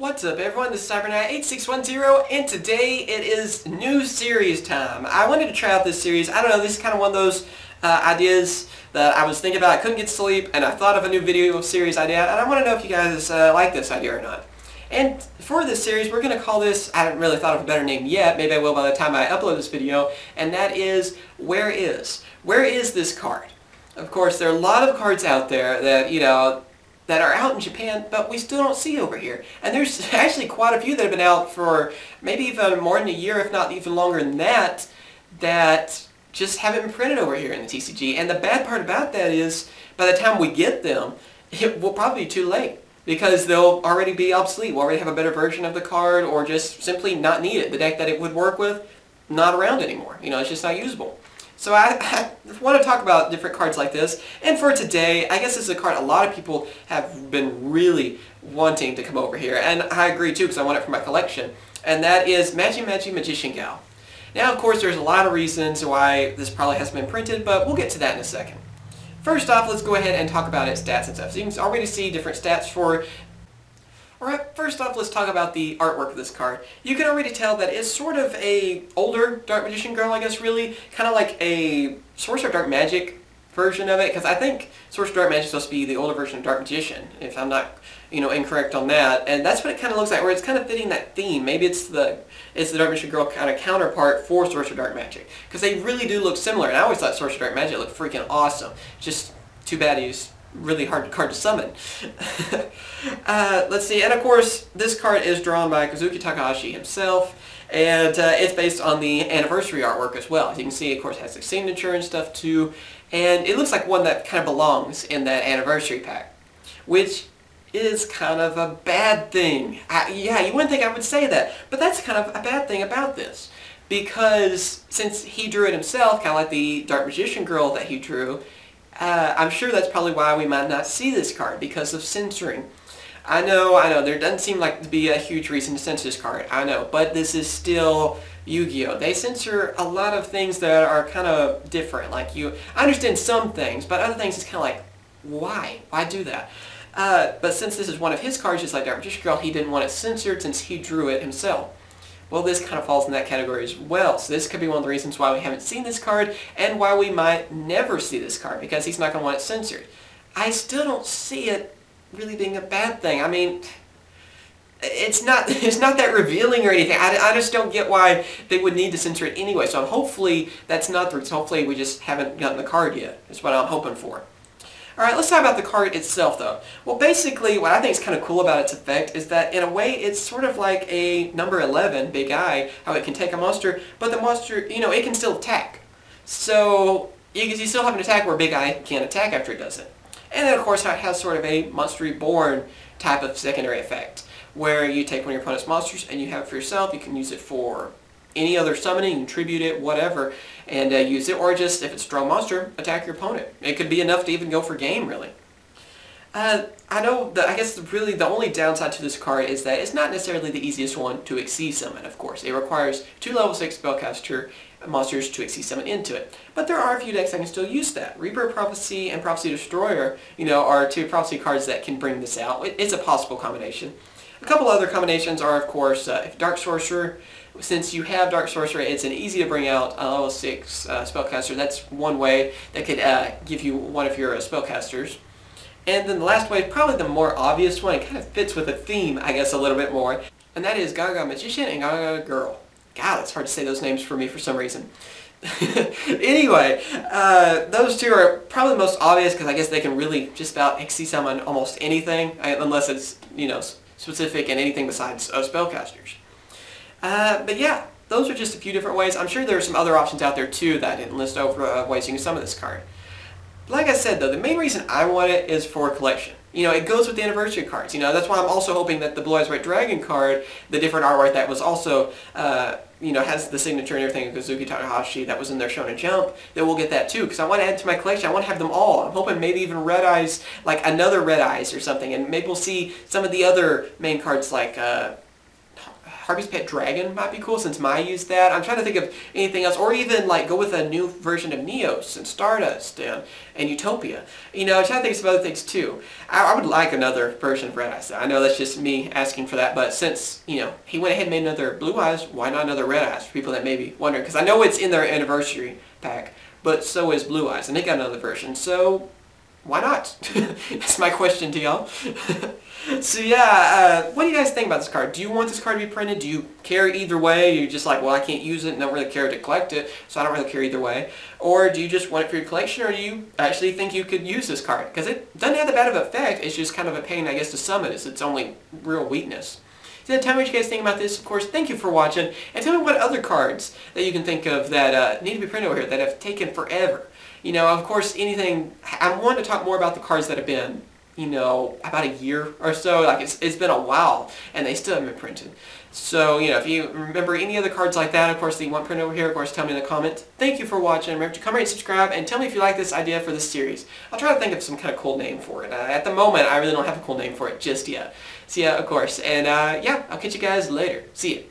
What's up everyone, this is CyberKnight 8610 and today it is new series time. I wanted to try out this series. I don't know, this is kind of one of those ideas that I was thinking about. I couldn't get to sleep and I thought of a new video series idea and I want to know if you guys like this idea or not. And for this series we're going to call this, I haven't really thought of a better name yet, maybe I will by the time I upload this video, and that is Where Is? Where is this card? Of course there are a lot of cards out there that, that are out in Japan, but we still don't see over here. And there's actually quite a few that have been out for maybe even more than a year, if not even longer than that, that just haven't been printed over here in the TCG. And the bad part about that is, by the time we get them, it will probably be too late, because they'll already be obsolete. We'll already have a better version of the card, or just simply not need it. The deck that it would work with, not around anymore. It's just not usable. So I want to talk about different cards like this, and for today, I guess this is a card a lot of people have been really wanting to come over here, and I agree too because I want it for my collection, and that is Magi Magician Gal. Now of course there's a lot of reasons why this probably hasn't been printed, but we'll get to that in a second. First off, let's go ahead and talk about its stats and stuff. So you can already see different stats for... Alright, first off, let's talk about the artwork of this card. You can already tell that it's sort of a older Dark Magician Girl, I guess, really. Kind of like a Sorcerer of Dark Magic version of it, because I think Sorcerer of Dark Magic is supposed to be the older version of Dark Magician, if I'm not, incorrect on that. And that's what it kind of looks like, where it's kind of fitting that theme. Maybe it's the Dark Magician Girl kind of counterpart for Sorcerer of Dark Magic, because they really do look similar. And I always thought Sorcerer of Dark Magic looked freaking awesome. Just too bad he's really hard card to summon. Let's see, and of course this card is drawn by Kazuki Takahashi himself, and it's based on the anniversary artwork as well. As you can see, of course, it has the signature and stuff too, and it looks like one that kind of belongs in that anniversary pack, which is kind of a bad thing. Yeah, you wouldn't think I would say that, but that's kind of a bad thing about this, because since he drew it himself, kind of like the Dark Magician Girl that he drew, I'm sure that's probably why we might not see this card, because of censoring. I know, there doesn't seem like to be a huge reason to censor this card, I know, but this is still Yu-Gi-Oh! They censor a lot of things that are kind of different, I understand some things, but other things it's kind of like, why? Why do that? But since this is one of his cards, just like Dark Magician Girl, he didn't want it censored since he drew it himself. Well, this kind of falls in that category as well. So this could be one of the reasons why we haven't seen this card, and why we might never see this card, because he's not going to want it censored. I still don't see it really being a bad thing. I mean, it's not that revealing or anything. I just don't get why they would need to censor it anyway. So hopefully that's not the reason. Hopefully we just haven't gotten the card yet. That's what I'm hoping for. Alright, let's talk about the card itself though. Well, basically what I think is kind of cool about its effect is that in a way it's sort of like a number 11, Big Eye, how it can take a monster, but the monster, it can still attack. So you still have an attack where Big Eye can't attack after it does it. And then of course it has sort of a Monster Reborn type of secondary effect, where you take one of your opponent's monsters and you have it for yourself. You can use it for any other summoning, tribute it, whatever, and use it, or just, if it's a strong monster, attack your opponent. It could be enough to even go for game, really. I guess really the only downside to this card is that it's not necessarily the easiest one to Xyz summon, of course. It requires 2 level 6 Spellcaster monsters to Xyz summon into it. But there are a few decks that can still use that. Reaper Prophecy and Prophecy Destroyer, are 2 Prophecy cards that can bring this out. It's a possible combination. A couple other combinations are, of course, Dark Sorcerer. Since you have Dark Sorcerer, it's an easy to bring out level 6 Spellcaster. That's one way that could give you one of your Spellcasters. And then the last way, probably the more obvious one, it kind of fits with the theme, I guess, a little bit more, and that is Gaga Magician and Gaga Girl. God, it's hard to say those names for me for some reason. Anyway, those 2 are probably the most obvious, because I guess they can really just about Xyz summon almost anything, unless it's, specific in anything besides Spellcasters. But yeah, those are just a few different ways. I'm sure there are some other options out there too that I didn't list over ways you can summon this card. Like I said though, the main reason I want it is for collection. It goes with the anniversary cards. That's why I'm also hoping that the Blue Eyes White Dragon card, the different artwork that was also, has the signature and everything of Kazuki Takahashi that was in their Shonen Jump, that we'll get that too, because I want to add to my collection. I want to have them all. I'm hoping maybe even Red Eyes, like another Red Eyes or something, and maybe we'll see some of the other main cards like, Harvey's Pet Dragon might be cool since Mai used that. I'm trying to think of anything else, or even like go with a new version of Neos and Stardust and Utopia. You know, I'm trying to think of some other things too. I would like another version of Red Eyes. I know that's just me asking for that, but since, you know, he went ahead and made another Blue Eyes, why not another Red Eyes? For people that may be wondering, because I know it's in their anniversary pack, but so is Blue Eyes, and they got another version, so why not? That's my question to y'all. So yeah, what do you guys think about this card? Do you want this card to be printed? Do you care either way? You're just like, well, I can't use it and don't really care to collect it, so I don't really care either way. Or do you just want it for your collection, or do you actually think you could use this card? Because it doesn't have that bad of an effect, it's just kind of a pain, I guess, to summon. It's its only real weakness. So tell me what you guys think about this. Of course, thank you for watching, and tell me what other cards that you can think of that need to be printed over here that have taken forever. You know, of course, anything, I want to talk more about the cards that have been, you know, about a year or so. Like, it's been a while, and they still haven't been printed. So, you know, if you remember any other cards like that, of course, that you want printed over here, of course, tell me in the comments. Thank you for watching. Remember to comment and subscribe, and tell me if you like this idea for this series. I'll try to think of some kind of cool name for it. At the moment, I really don't have a cool name for it just yet. So, yeah, of course. And, yeah, I'll catch you guys later. See ya.